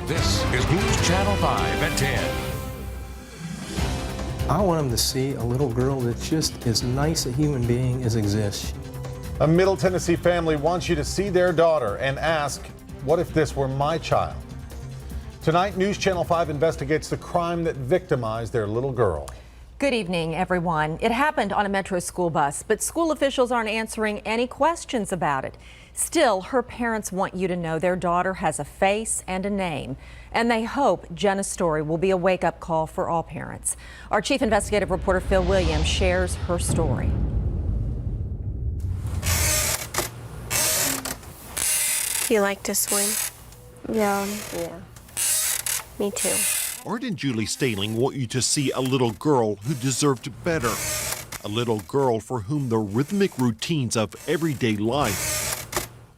This is News Channel 5 at 10. I want them to see a little girl that's just as nice a human being as exists. A Middle Tennessee family wants you to see their daughter and ask, what if this were my child? Tonight, News Channel 5 investigates the crime that victimized their little girl. Good evening, everyone. It happened on a Metro school bus, but school officials aren't answering any questions about it. Still, her parents want you to know their daughter has a face and a name, and they hope Jenna's story will be a wake-up call for all parents. Our chief investigative reporter, Phil Williams, shares her story. You like to swim? Yeah. Yeah. Me too. Art and Julie Staling want you to see a little girl who deserved better. A little girl for whom the rhythmic routines of everyday life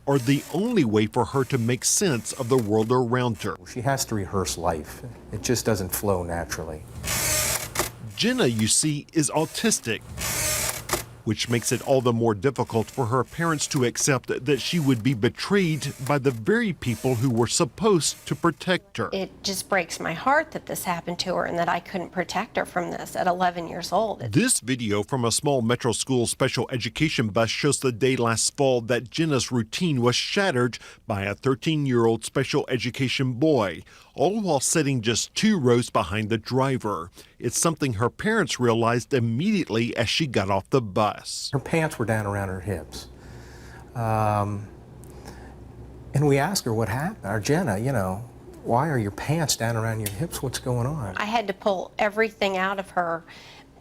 are the only way for her to make sense of the world around her. She has to rehearse life. It just doesn't flow naturally. Jenna, you see, is autistic, which makes it all the more difficult for her parents to accept that she would be betrayed by the very people who were supposed to protect her. It just breaks my heart that this happened to her and that I couldn't protect her from this at 11 years old. This video from a small Metro school special education bus shows the day last fall that Jenna's routine was shattered by a 13-year-old special education boy, all while sitting just 2 rows behind the driver. It's something her parents realized immediately as she got off the bus. Her pants were down around her hips. And we asked her what happened. Our Jenna, you know, why are your pants down around your hips? What's going on? I had to pull everything out of her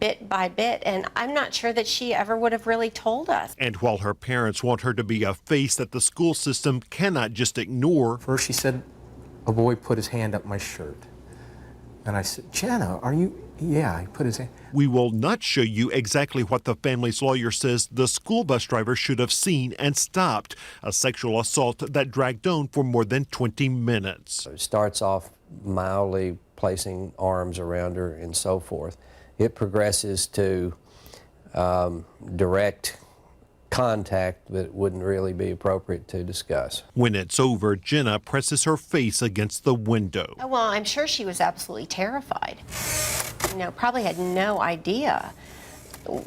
bit by bit, and I'm not sure that she ever would have really told us. And while her parents want her to be a face that the school system cannot just ignore, First she said, a boy put his hand up my shirt. And I said, Jenna, are you? Yeah, he put his hand. we will not show you exactly what the family's lawyer says the school bus driver should have seen and stopped, a sexual assault that dragged on for more than 20 minutes. It starts off mildly placing arms around her and so forth. It progresses to direct contact that wouldn't really be appropriate to discuss. When it's over, Jenna presses her face against the window. Well, I'm sure she was absolutely terrified. You know, probably had no idea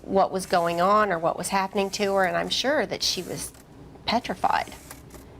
what was going on or what was happening to her, and I'm sure that she was petrified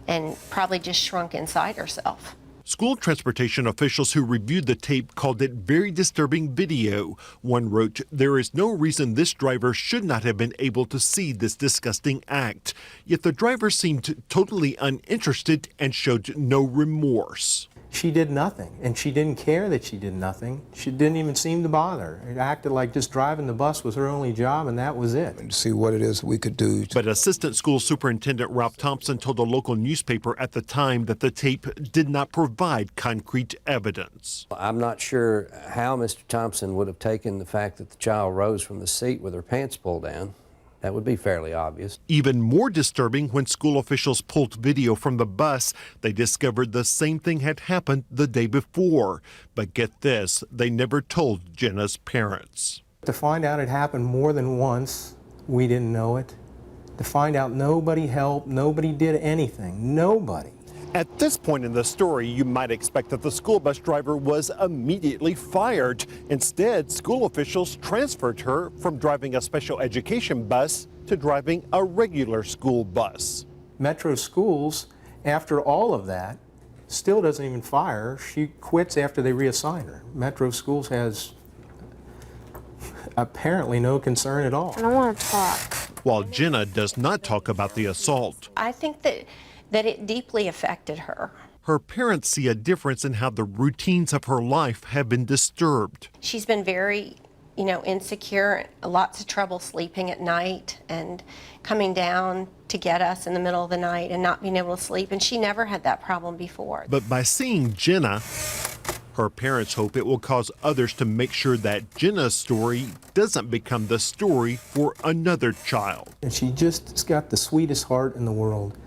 and probably just shrunk inside herself. School transportation officials who reviewed the tape called it very disturbing video. One wrote, "There is no reason this driver should not have been able to see this disgusting act." Yet the driver seemed totally uninterested and showed no remorse. She did nothing, and she didn't care that she did nothing. She didn't even seem to bother. It acted like just driving the bus was her only job, and that was it. To see what it is we could do. But Assistant School Superintendent Ralph Thompson told a local newspaper at the time that the tape did not provide concrete evidence. I'm not sure how Mr. Thompson would have taken the fact that the child rose from the seat with her pants pulled down. That would be fairly obvious. Even more disturbing, when school officials pulled video from the bus, they discovered the same thing had happened the day before. But get this, they never told Jenna's parents. To find out it happened more than once, we didn't know it. To find out nobody helped, nobody did anything, nobody. At this point in the story, you might expect that the school bus driver was immediately fired. Instead, school officials transferred her from driving a special education bus to driving a regular school bus. Metro Schools, after all of that, still doesn't even fire her. She quits after they reassign her. Metro Schools has apparently no concern at all. I don't want to talk. While Jenna does not talk about the assault, I think that it deeply affected her. her parents see a difference in how the routines of her life have been disturbed. She's been very, insecure, lots of trouble sleeping at night and coming down to get us in the middle of the night and not being able to sleep, and she never had that problem before. But by seeing Jenna, her parents hope it will cause others to make sure that Jenna's story doesn't become the story for another child. And she just has got the sweetest heart in the world.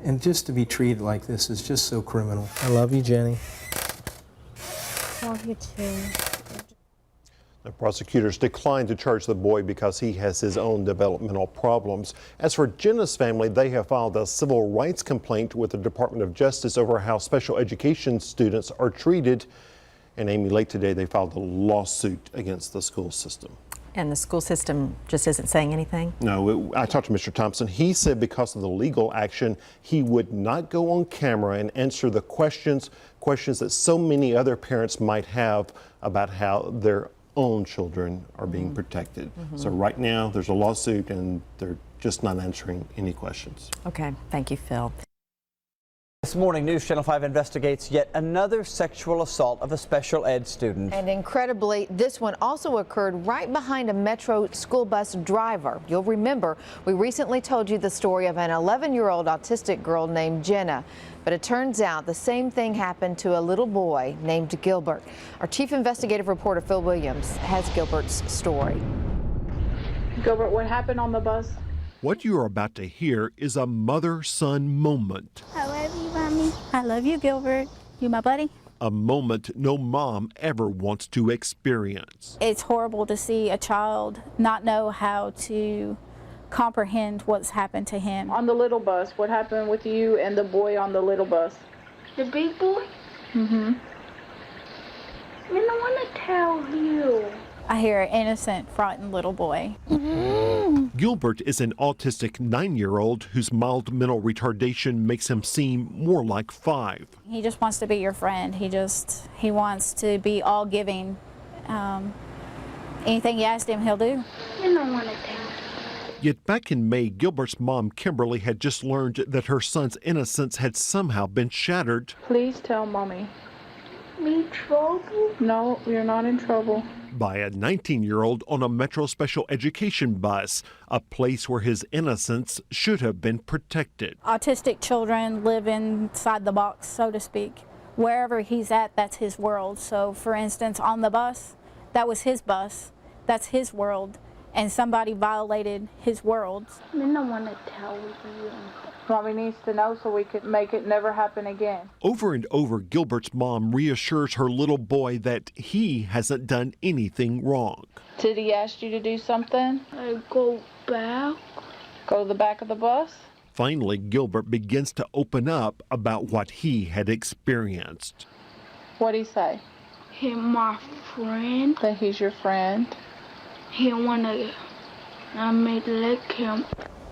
And just to be treated like this is just so criminal. I love you, Jenny. Love you too. The prosecutors declined to charge the boy because he has his own developmental problems. As for Jenna's family, they have filed a civil rights complaint with the Department of Justice over how special education students are treated. And Amy, late today, they filed a lawsuit against the school system. And the school system just isn't saying anything? No, I talked to Mr. Thompson. He said because of the legal action, he would not go on camera and answer the questions that so many other parents might have about how their own children are being protected. So right now there's a lawsuit and they're just not answering any questions. Okay, thank you, Phil. This morning, News Channel 5 investigates yet another sexual assault of a special ed student. And incredibly, this one also occurred right behind a Metro school bus driver. You'll remember, we recently told you the story of an 11-year-old autistic girl named Jenna. But it turns out the same thing happened to a little boy named Gilbert. Our chief investigative reporter, Phil Williams, has Gilbert's story. Gilbert, what happened on the bus? What you are about to hear is a mother-son moment. I love you, Mommy. I love you, Gilbert. You my buddy. A moment no mom ever wants to experience. It's horrible to see a child not know how to comprehend what's happened to him. On the little bus, what happened with you and the boy on the little bus? The big boy? Mm-hmm. I don't want to tell you. I hear an innocent, frightened little boy. Gilbert is an autistic 9-year-old whose mild mental retardation makes him seem more like 5. He just wants to be your friend. He wants to be all giving. Anything you ask him, he'll do. I don't want to tell. Yet back in May, Gilbert's mom, Kimberly, had just learned that her son's innocence had somehow been shattered. Please tell Mommy. Me trouble? No, you're not in trouble. By a 19-year-old on a Metro special education bus, a place where his innocence should have been protected. Autistic children live inside the box, so to speak. Wherever he's at, that's his world. So, for instance, on the bus, that was his bus, that's his world, and somebody violated his world. I don't want to tell you. Mommy needs to know so we can make it never happen again. Over and over, Gilbert's mom reassures her little boy that he hasn't done anything wrong. Did he ask you to do something? I go back. Go to the back of the bus? Finally, Gilbert begins to open up about what he had experienced. What'd he say? He's my friend. That he's your friend? He wanna, I made lick him.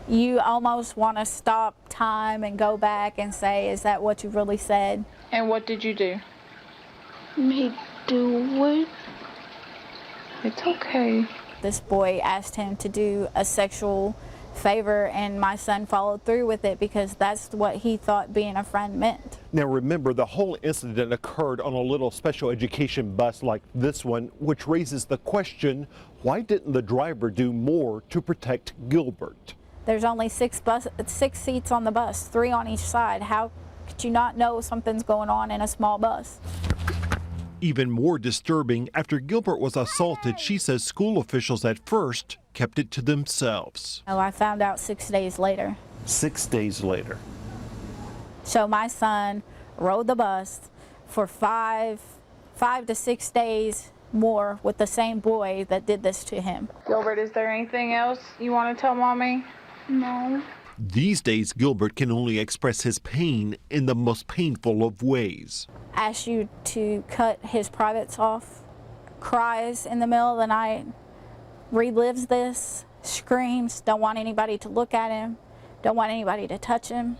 You almost want to stop time and go back and say, is that what you really said? And what did you do? Me do it. It's okay. This boy asked him to do a sexual favor, and my son followed through with it because that's what he thought being a friend meant. Now remember, the whole incident occurred on a little special education bus like this one, which raises the question, why didn't the driver do more to protect Gilbert? There's only 6 seats on the bus, 3 on each side. How could you not know something's going on in a small bus? Even more disturbing, after Gilbert was assaulted, she says school officials at first kept it to themselves. Oh, I found out 6 days later. 6 days later. So my son rode the bus for 5 to 6 days more with the same boy that did this to him. Gilbert, is there anything else you want to tell Mommy? No. These days, Gilbert can only express his pain in the most painful of ways. Asked you to cut his privates off, cries in the middle of the night, relives this, screams, don't want anybody to look at him, don't want anybody to touch him.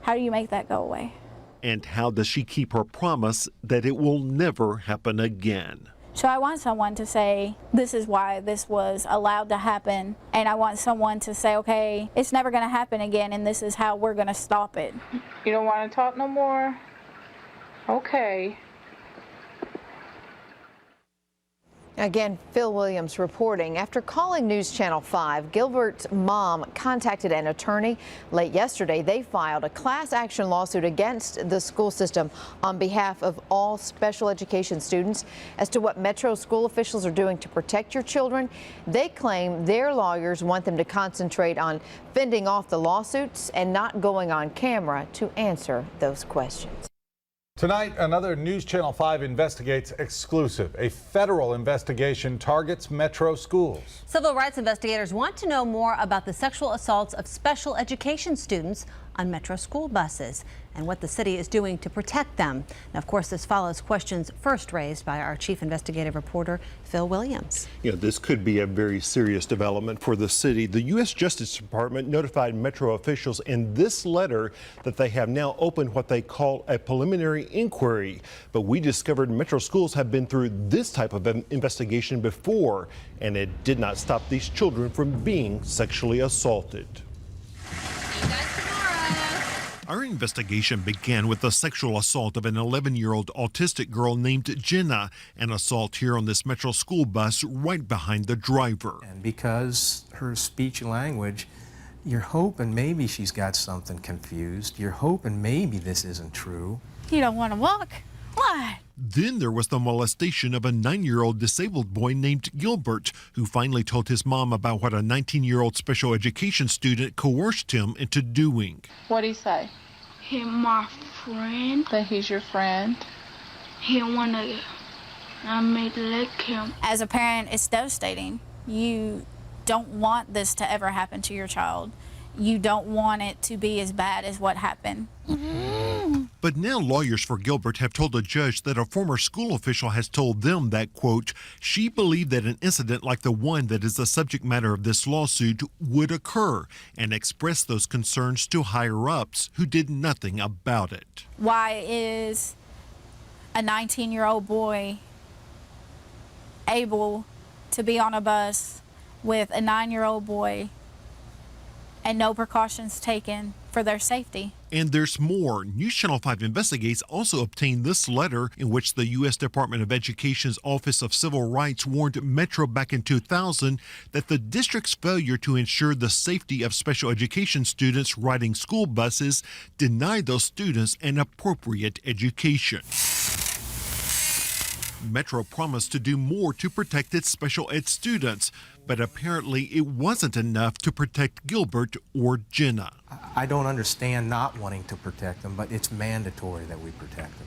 How do you make that go away? And how does she keep her promise that it will never happen again? So I want someone to say, this is why this was allowed to happen. And I want someone to say, okay, it's never going to happen again, and this is how we're going to stop it. You don't want to talk no more? Okay. Again, Phil Williams reporting. After calling News Channel 5, Gilbert's mom contacted an attorney. Late yesterday, they filed a class action lawsuit against the school system on behalf of all special education students. As to what Metro school officials are doing to protect your children, they claim their lawyers want them to concentrate on fending off the lawsuits and not going on camera to answer those questions. Tonight, another News Channel 5 Investigates exclusive. A federal investigation targets Metro schools. Civil rights investigators want to know more about the sexual assaults of special education students on Metro school buses and what the city is doing to protect them. Now, of course, this follows questions first raised by our chief investigative reporter, Phil Williams. This could be a very serious development for the city. The U.S. Justice Department notified Metro officials in this letter that they have now opened what they call a preliminary inquiry. But we discovered Metro schools have been through this type of investigation before, and it did not stop these children from being sexually assaulted. Our investigation began with the sexual assault of an 11-year-old autistic girl named Jenna, an assault here on this Metro school bus right behind the driver. And because her speech and language, you're hoping maybe she's got something confused. You're hoping maybe this isn't true. You don't want to walk? Why? Then there was the molestation of a 9-year-old disabled boy named Gilbert, who finally told his mom about what a 19-year-old special education student coerced him into doing. What'd he say? He's my friend. That he's your friend? He wanna me to lick him. As a parent, it's devastating. You don't want this to ever happen to your child. You don't want it to be as bad as what happened. But now lawyers for Gilbert have told a judge that a former school official has told them that, quote, she believed that an incident like the one that is the subject matter of this lawsuit would occur, and expressed those concerns to higher-ups who did nothing about it. Why is a 19-year-old boy able to be on a bus with a 9-year-old boy and no precautions taken for their safety? And there's more. News Channel 5 Investigates also obtained this letter in which the U.S. Department of Education's Office of Civil Rights warned Metro back in 2000 that the district's failure to ensure the safety of special education students riding school buses denied those students an appropriate education. Metro promised to do more to protect its special ed students, but apparently it wasn't enough to protect Gilbert or Jenna. I don't understand not wanting to protect them, but it's mandatory that we protect them.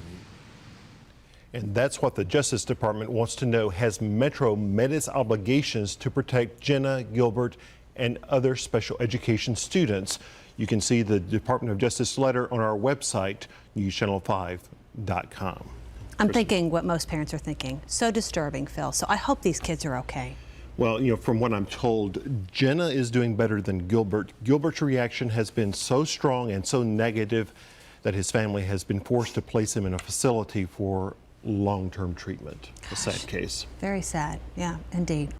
And that's what the Justice Department wants to know. Has Metro met its obligations to protect Jenna, Gilbert, and other special education students? You can see the Department of Justice letter on our website, newschannel5.com. I'm thinking what most parents are thinking. So disturbing, Phil. So I hope these kids are okay. Well, from what I'm told, Jenna is doing better than Gilbert. Gilbert's reaction has been so strong and so negative that his family has been forced to place him in a facility for long-term treatment. A sad case. Very sad. Yeah, indeed.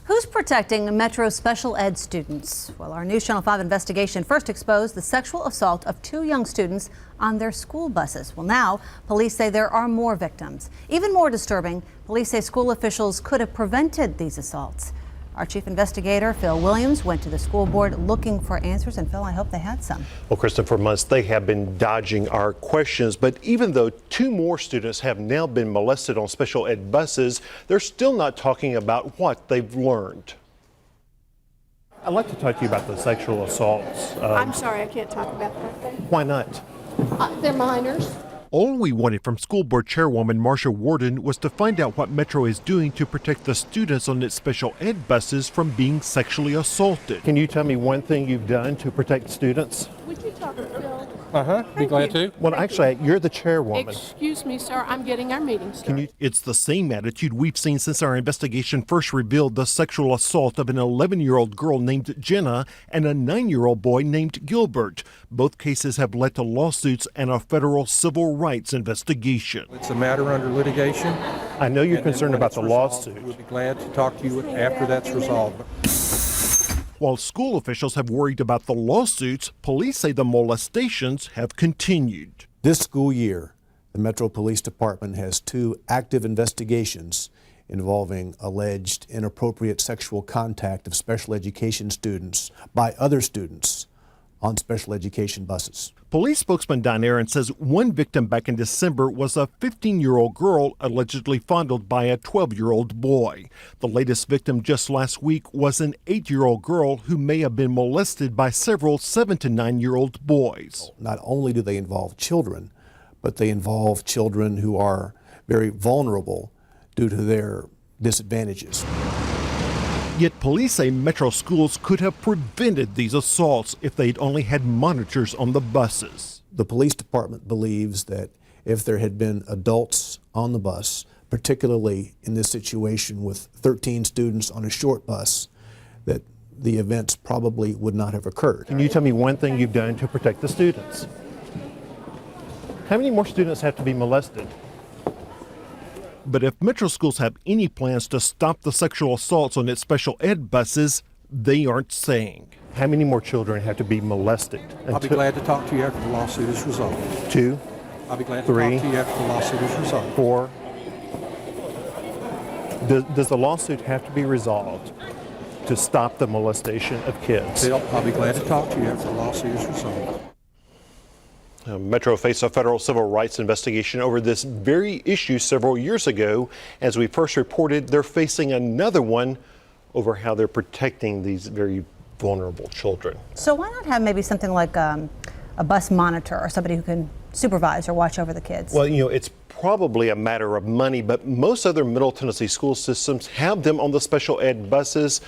Who's protecting Metro special ed students? Well, our News Channel 5 investigation first exposed the sexual assault of 2 young students on their school buses. Well, now police say there are more victims. Even more disturbing, police say school officials could have prevented these assaults. Our chief investigator, Phil Williams, went to the school board looking for answers. And Phil, I hope they had some. Well, Kristen, for months they have been dodging our questions. But even though 2 more students have now been molested on special ed buses, they're still not talking about what they've learned. I'd like to talk to you about the sexual assaults. I'm sorry, I can't talk about that. Why not? They're minors. All we wanted from school board chairwoman Marsha Warden was to find out what Metro is doing to protect the students on its special ed buses from being sexually assaulted. Can you tell me one thing you've done to protect students? Would you talk to Phil? Be glad to. Well, actually, you're the chairwoman. Excuse me, sir. I'm getting our meeting started. It's the same attitude we've seen since our investigation first revealed the sexual assault of an 11-year-old girl named Jenna and a 9-year-old boy named Gilbert. Both cases have led to lawsuits and a federal civil rights investigation. It's a matter under litigation. I know you're concerned about the lawsuit. We'll be glad to talk to you after that's resolved. While school officials have worried about the lawsuits, police say the molestations have continued. This school year, the Metro Police Department has 2 active investigations involving alleged inappropriate sexual contact of special education students by other students on special education buses. Police spokesman Don Aaron says one victim back in December was a 15-year-old girl allegedly fondled by a 12-year-old boy. The latest victim just last week was an 8-year-old girl who may have been molested by several 7 to 9-year-old boys. Not only do they involve children, but they involve children who are very vulnerable due to their disadvantages. Yet police say Metro schools could have prevented these assaults if they'd only had monitors on the buses. The police department believes that if there had been adults on the bus, particularly in this situation with 13 students on a short bus, that the events probably would not have occurred. Can you tell me one thing you've done to protect the students? How many more students have to be molested? But if Metro schools have any plans to stop the sexual assaults on its special ed buses, they aren't saying. How many more children have to be molested? I'll be glad to talk to you after the lawsuit is resolved. 2, I'll be glad 3, to talk to you after the lawsuit is resolved. 4. Does the lawsuit have to be resolved to stop the molestation of kids? Bill, I'll be glad to talk to you after the lawsuit is resolved. Metro faced a federal civil rights investigation over this very issue several years ago. As we first reported, they're facing another one over how they're protecting these very vulnerable children. So why not have maybe something like a bus monitor or somebody who can supervise or watch over the kids? Well, you know, it's probably a matter of money, but most other Middle Tennessee school systems have them on the special ed buses.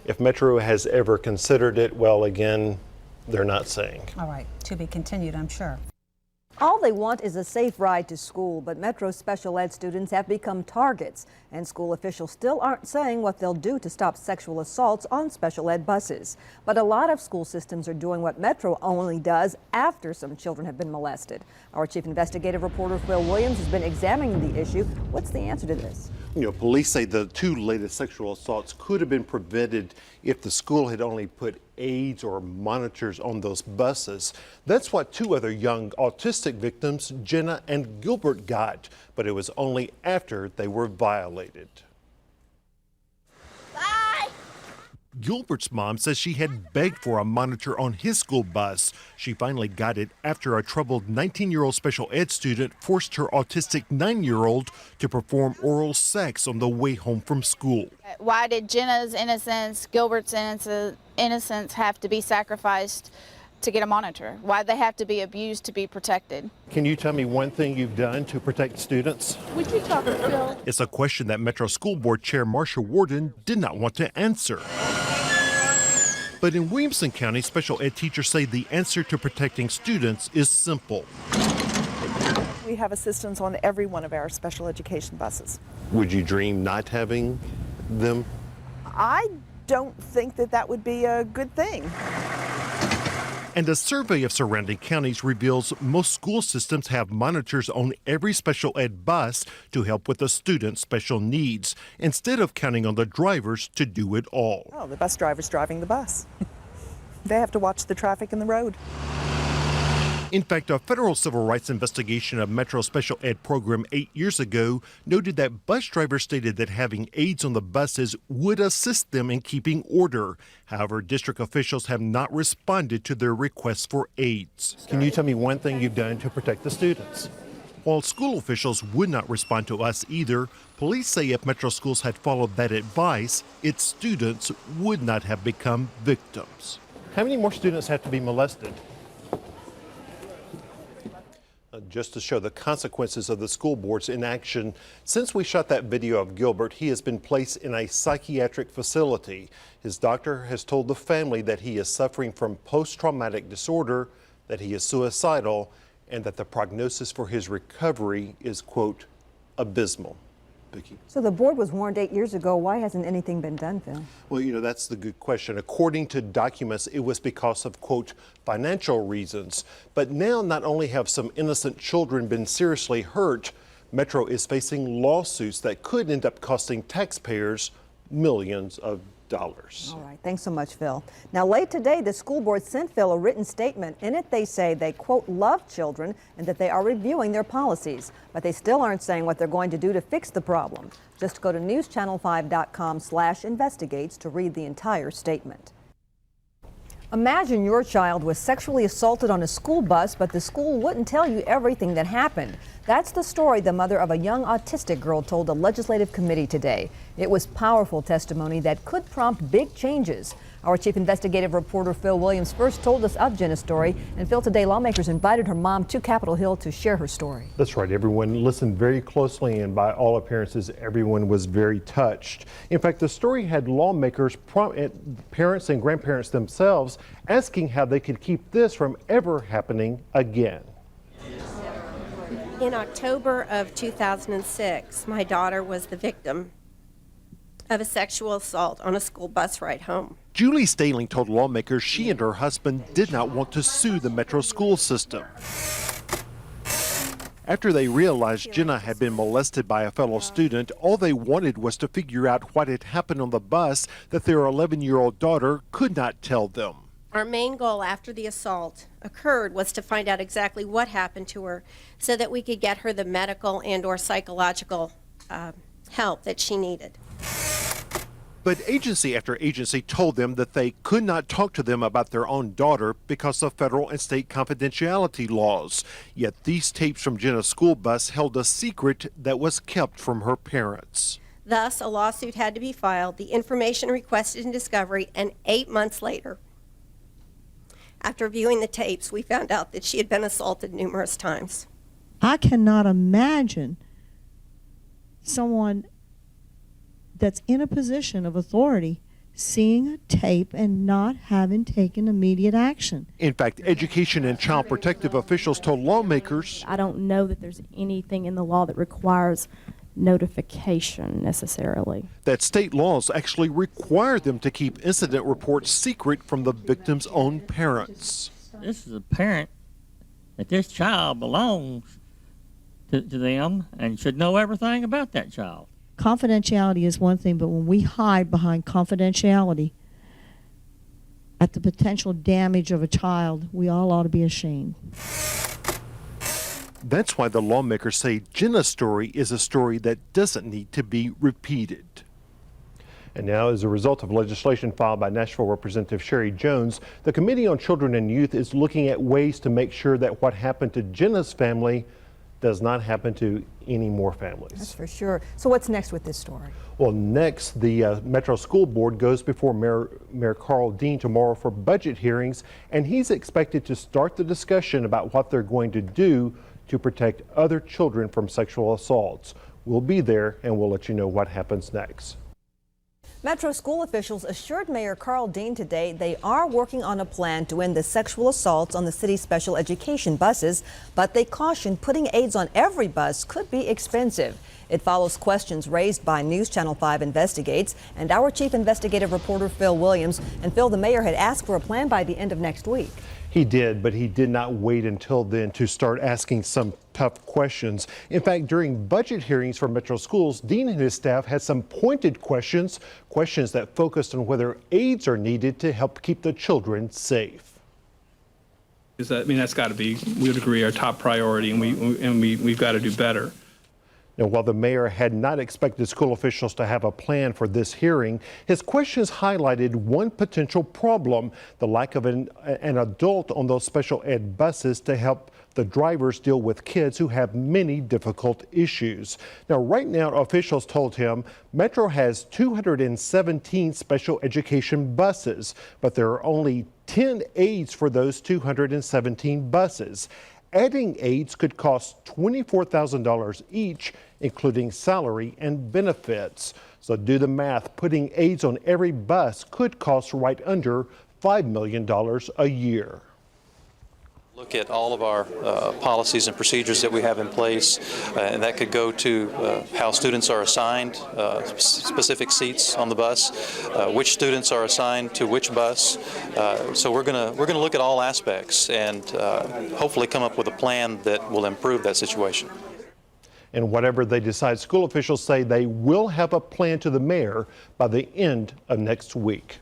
If Metro has ever considered it, well, again, they're not saying. All right, to be continued, I'm sure. All they want is a safe ride to school, but Metro special ed students have become targets, and school officials still aren't saying what they'll do to stop sexual assaults on special ed buses. But a lot of school systems are doing what Metro only does after some children have been molested. Our chief investigative reporter Phil Williams has been examining the issue. What's the answer to this? You know, police say the 2 latest sexual assaults could have been prevented if the school had only put aides or monitors on those buses. That's what 2 other young autistic victims, Jenna and Gilbert, got, but it was only after they were violated. Gilbert's mom says she had begged for a monitor on his school bus. She finally got it after a troubled 19-year-old special ed student forced her autistic 9-year-old to perform oral sex on the way home from school. Why did Jenna's innocence, Gilbert's innocence have to be sacrificed to get a monitor? Why do they have to be abused to be protected? Can you tell me one thing you've done to protect students? Would you talk to Phil? It's a question that Metro School Board Chair Marsha Warden did not want to answer. But in Williamson County, special ed teachers say the answer to protecting students is simple. We have assistants on every one of our special education buses. Would you dream not having them? I don't think that that would be a good thing. And a survey of surrounding counties reveals most school systems have monitors on every special ed bus to help with the student's special needs, instead of counting on the drivers to do it all. Oh, the bus driver's driving the bus. They have to watch the traffic in the road. In fact, a federal civil rights investigation of Metro special ed program 8 years ago noted that bus drivers stated that having aides on the buses would assist them in keeping order. However, district officials have not responded to their requests for aides. Can you tell me one thing you've done to protect the students? While school officials would not respond to us either, police say if Metro schools had followed that advice, its students would not have become victims. How many more students have to be molested? Just to show the consequences of the school board's inaction, since we shot that video of Gilbert, he has been placed in a psychiatric facility. His doctor has told the family that he is suffering from post-traumatic disorder, that he is suicidal, and that the prognosis for his recovery is, quote, abysmal. Vicki. So the board was warned 8 years ago. Why hasn't anything been done, Phil? Well, you know, that's the good question. According to documents, it was because of, quote, financial reasons. But now not only have some innocent children been seriously hurt, Metro is facing lawsuits that could end up costing taxpayers millions of dollars. All right. Thanks so much, Phil. Now, late today, the school board sent Phil a written statement. In it, they say they, quote, love children and that they are reviewing their policies. But they still aren't saying what they're going to do to fix the problem. Just go to newschannel5.com/investigates to read the entire statement. Imagine your child was sexually assaulted on a school bus, but the school wouldn't tell you everything that happened. That's the story the mother of a young autistic girl told the legislative committee today. It was powerful testimony that could prompt big changes. Our chief investigative reporter Phil Williams first told us of Jenna's story, and Phil, today lawmakers invited her mom to Capitol Hill to share her story. That's right. Everyone listened very closely, and by all appearances, everyone was very touched. In fact, the story had lawmakers, parents and grandparents themselves asking how they could keep this from ever happening again. In October of 2006, my daughter was the victim of a sexual assault on a school bus ride home. Julie Staling told lawmakers she and her husband did not want to sue the Metro school system. After they realized Jenna had been molested by a fellow student, all they wanted was to figure out what had happened on the bus that their 11-year-old daughter could not tell them. Our main goal after the assault occurred was to find out exactly what happened to her so that we could get her the medical and/or psychological help that she needed. But agency after agency told them that they could not talk to them about their own daughter because of federal and state confidentiality laws. Yet these tapes from Jenna's school bus held a secret that was kept from her parents. Thus, a lawsuit had to be filed, the information requested in discovery, and 8 months later, after viewing the tapes, we found out that she had been assaulted numerous times. I cannot imagine someone that's in a position of authority seeing a tape and not having taken immediate action. In fact, education and child protective officials told lawmakers, I don't know that there's anything in the law that requires notification necessarily. that state laws actually require them to keep incident reports secret from the victim's own parents. This is apparent that this child belongs to them and should know everything about that child. Confidentiality is one thing, but when we hide behind confidentiality at the potential damage of a child, we all ought to be ashamed. That's why the lawmakers say Jenna's story is a story that doesn't need to be repeated. And now, as a result of legislation filed by Nashville Representative Sherry Jones, the Committee on Children and Youth is looking at ways to make sure that what happened to Jenna's family does not happen to any more families. That's for sure. So what's next with this story? Well, next, the Metro School Board goes before Mayor Karl Dean tomorrow for budget hearings, and he's expected to start the discussion about what they're going to do to protect other children from sexual assaults. We'll be there, and we'll let you know what happens next. Metro school officials assured Mayor Karl Dean today they are working on a plan to end the sexual assaults on the city's special education buses, but they caution putting aides on every bus could be expensive. It follows questions raised by NewsChannel 5 Investigates and our chief investigative reporter Phil Williams. And Phil, the mayor had asked for a plan by the end of next week. He did, but he did not wait until then to start asking some tough questions. In fact, during budget hearings for Metro Schools, Dean and his staff had some pointed questions that focused on whether aides are needed to help keep the children safe. That's got to be, we would agree, our top priority, and we've got to do better. Now, while the mayor had not expected school officials to have a plan for this hearing, his questions highlighted one potential problem: the lack of an adult on those special ed buses to help the drivers deal with kids who have many difficult issues. Now, right now, officials told him Metro has 217 special education buses, but there are only 10 aides for those 217 buses. Adding aides could cost $24,000 each, including salary and benefits. So do the math. Putting aides on every bus could cost right under $5 million a year. Look at all of our policies and procedures that we have in place, and that could go to how students are assigned specific seats on the bus, which students are assigned to which bus. So we're gonna look at all aspects and hopefully come up with a plan that will improve that situation. And whatever they decide, school officials say they will have a plan to the mayor by the end of next week.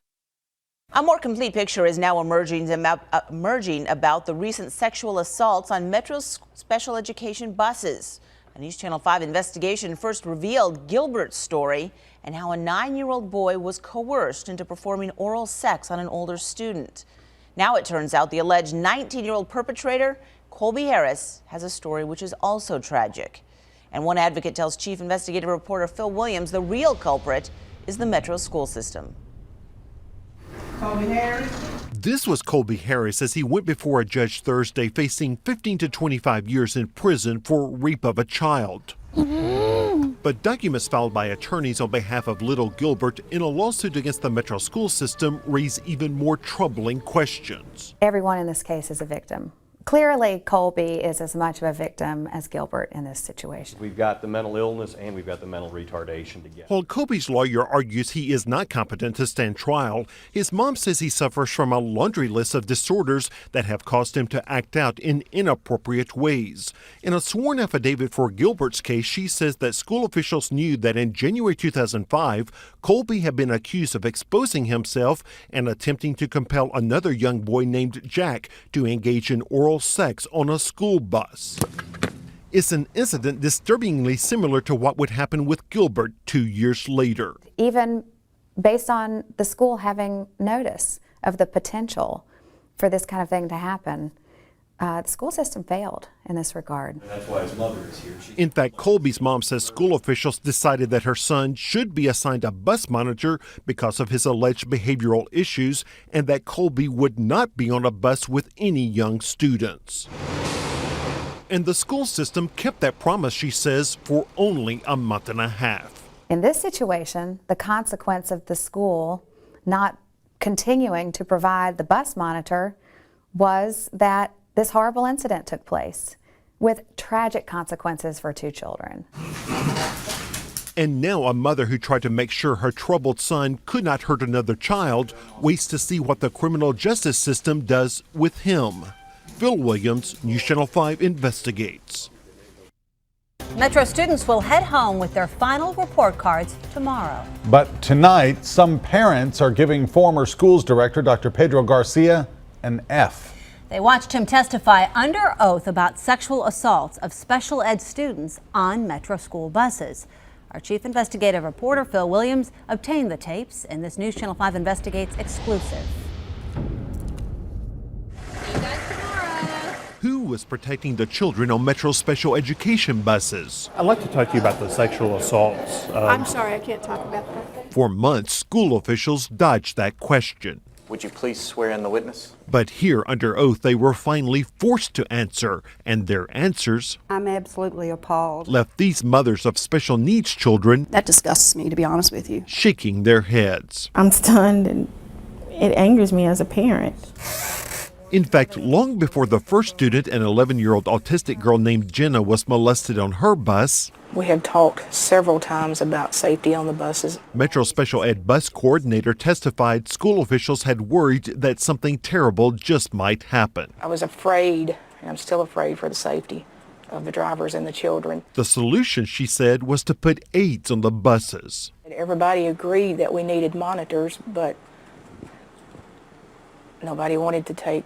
A more complete picture is now emerging about the recent sexual assaults on Metro's special education buses. A NewsChannel 5 investigation first revealed Gilbert's story and how a 9-year-old boy was coerced into performing oral sex on an older student. Now it turns out the alleged 19-year-old perpetrator, Colby Harris, has a story which is also tragic. And one advocate tells chief investigative reporter Phil Williams the real culprit is the Metro school system. Colby Harris. This was Colby Harris as he went before a judge Thursday facing 15 to 25 years in prison for rape of a child. But documents filed by attorneys on behalf of little Gilbert in a lawsuit against the Metro school system raise even more troubling questions. Everyone in this case is a victim. Clearly, Colby is as much of a victim as Gilbert in this situation. We've got the mental illness and we've got the mental retardation together. While Colby's lawyer argues he is not competent to stand trial, his mom says he suffers from a laundry list of disorders that have caused him to act out in inappropriate ways. In a sworn affidavit for Gilbert's case, she says that school officials knew that in January 2005, Colby had been accused of exposing himself and attempting to compel another young boy named Jack to engage in oral sex on a school bus. It's an incident disturbingly similar to what would happen with Gilbert 2 years later. Even based on the school having notice of the potential for this kind of thing to happen, the school system failed in this regard. And that's why his mother is here. In fact, Colby's mom says school officials decided that her son should be assigned a bus monitor because of his alleged behavioral issues and that Colby would not be on a bus with any young students. And the school system kept that promise, she says, for only a month and a half. In this situation, the consequence of the school not continuing to provide the bus monitor was that this horrible incident took place with tragic consequences for 2 children. And now a mother who tried to make sure her troubled son could not hurt another child waits to see what the criminal justice system does with him. Phil Williams, News Channel 5 investigates. Metro students will head home with their final report cards tomorrow. But tonight, some parents are giving former schools director Dr. Pedro Garcia an F. They watched him testify under oath about sexual assaults of special ed students on Metro school buses. Our chief investigative reporter, Phil Williams, obtained the tapes in this News Channel 5 Investigates exclusive. Who was protecting the children on Metro special education buses? I'd like to talk to you about the sexual assaults. I'm sorry, I can't talk about that. For months, school officials dodged that question. Would you please swear in the witness? But here, under oath, they were finally forced to answer, and their answers I'm absolutely appalled. left these mothers of special needs children That disgusts me, to be honest with you. shaking their heads. I'm stunned, and it angers me as a parent. In fact, long before the first student, an 11-year-old autistic girl named Jenna, was molested on her bus, We have talked several times about safety on the buses. Metro Special Ed bus coordinator testified school officials had worried that something terrible just might happen. I was afraid, and I'm still afraid for the safety of the drivers and the children. The solution, she said, was to put aides on the buses. Everybody agreed that we needed monitors, but nobody wanted to take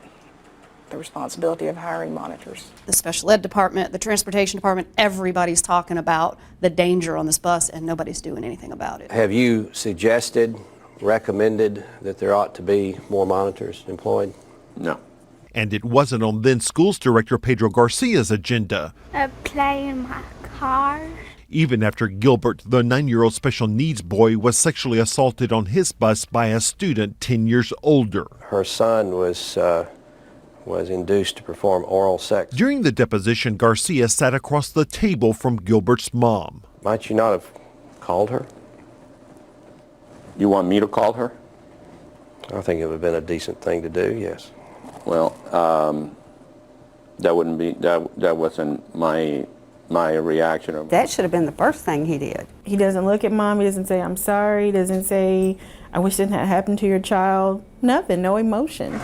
the responsibility of hiring monitors. The special ed department, the transportation department, everybody's talking about the danger on this bus, and nobody's doing anything about it. Have you suggested, recommended that there ought to be more monitors employed? No. And it wasn't on then schools director Pedro Garcia's agenda. I play in my car. Even after Gilbert, the 9-year-old special needs boy, was sexually assaulted on his bus by a student 10 years older. Her son was induced to perform oral sex. During the deposition, Garcia sat across the table from Gilbert's mom. Might you not have called her? You want me to call her? I think it would have been a decent thing to do, yes. Well, that wouldn't be, that wasn't my reaction. That should have been the first thing he did. He doesn't look at mom, he doesn't say, I'm sorry, he doesn't say, I wish this had happened to your child. Nothing, no emotion.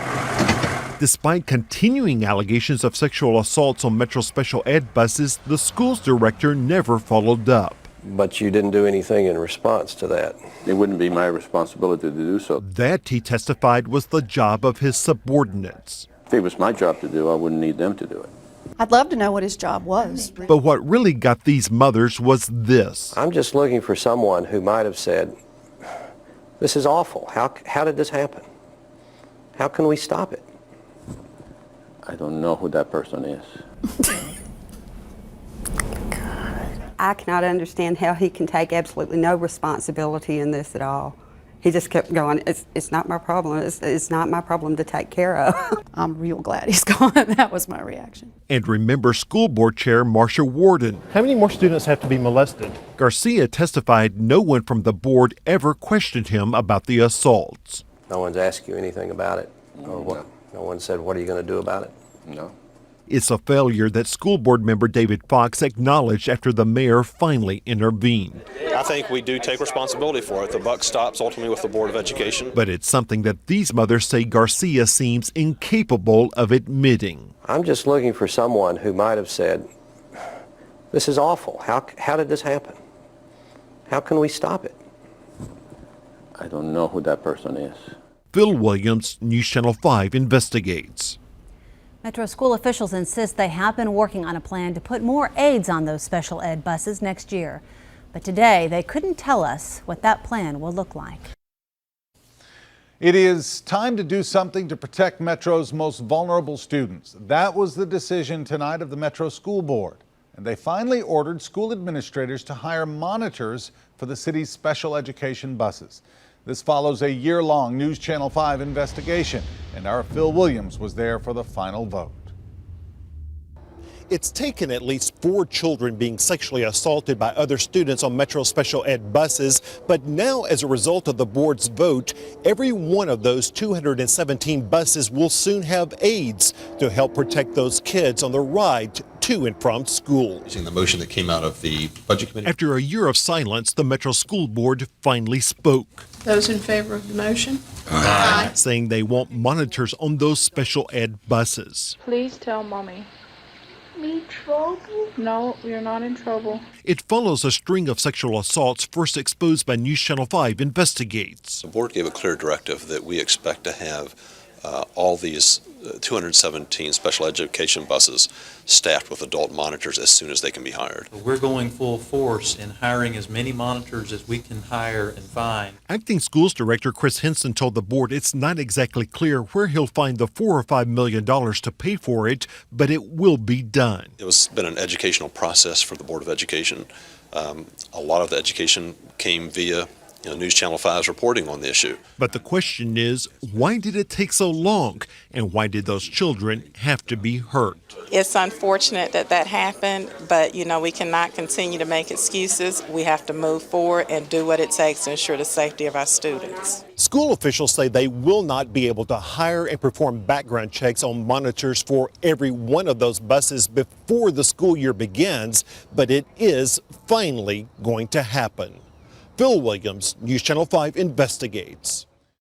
Despite continuing allegations of sexual assaults on Metro Special Ed buses, the school's director never followed up. But you didn't do anything in response to that. It wouldn't be my responsibility to do so. That, he testified, was the job of his subordinates. If it was my job to do, I wouldn't need them to do it. I'd love to know what his job was. But what really got these mothers was this. I'm just looking for someone who might have said, this is awful. How did this happen? How can we stop it? I don't know who that person is. I cannot understand how he can take absolutely no responsibility in this at all. He just kept going, it's not my problem. It's not my problem to take care of. I'm real glad he's gone. That was my reaction. And remember School Board Chair Marcia Warden. How many more students have to be molested? Garcia testified no one from the board ever questioned him about the assaults. No one's asked you anything about it? Or what? No one said, what are you going to do about it? No. It's a failure that school board member David Fox acknowledged after the mayor finally intervened. I think we do take responsibility for it. The buck stops ultimately with the Board of Education. But it's something that these mothers say Garcia seems incapable of admitting. I'm just looking for someone who might have said, this is awful. How did this happen? How can we stop it? I don't know who that person is. Phil Williams, News Channel 5 investigates. Metro school officials insist they have been working on a plan to put more aides on those special ed buses next year. But today, they couldn't tell us what that plan will look like. It is time to do something to protect Metro's most vulnerable students. That was the decision tonight of the Metro School Board. And they finally ordered school administrators to hire monitors for the city's special education buses. This follows a year-long News Channel 5 investigation, and our Phil Williams was there for the final vote. It's taken at least 4 children being sexually assaulted by other students on Metro special ed buses, but now as a result of the board's vote, every one of those 217 buses will soon have aides to help protect those kids on the ride to and from school. Using the motion that came out of the Budget Committee. After a year of silence, the Metro School Board finally spoke. Those in favor of the motion? Aye. Saying they want monitors on those special ed buses. Please tell Mommy. Me trouble? No, you're not in trouble. It follows a string of sexual assaults first exposed by News Channel 5 investigates. The board gave a clear directive that we expect to have all these 217 special education buses staffed with adult monitors as soon as they can be hired. We're going full force in hiring as many monitors as we can hire and find. Acting Schools Director Chris Henson told the board it's not exactly clear where he'll find the $4 or $5 million to pay for it, but it will be done. It was been an educational process for the Board of Education. A lot of the education came via News Channel 5's reporting on the issue. But the question is, why did it take so long? And why did those children have to be hurt? It's unfortunate that that happened, but we cannot continue to make excuses. We have to move forward and do what it takes to ensure the safety of our students. School officials say they will not be able to hire and perform background checks on monitors for every one of those buses before the school year begins, but it is finally going to happen. Phil Williams, News Channel 5 investigates.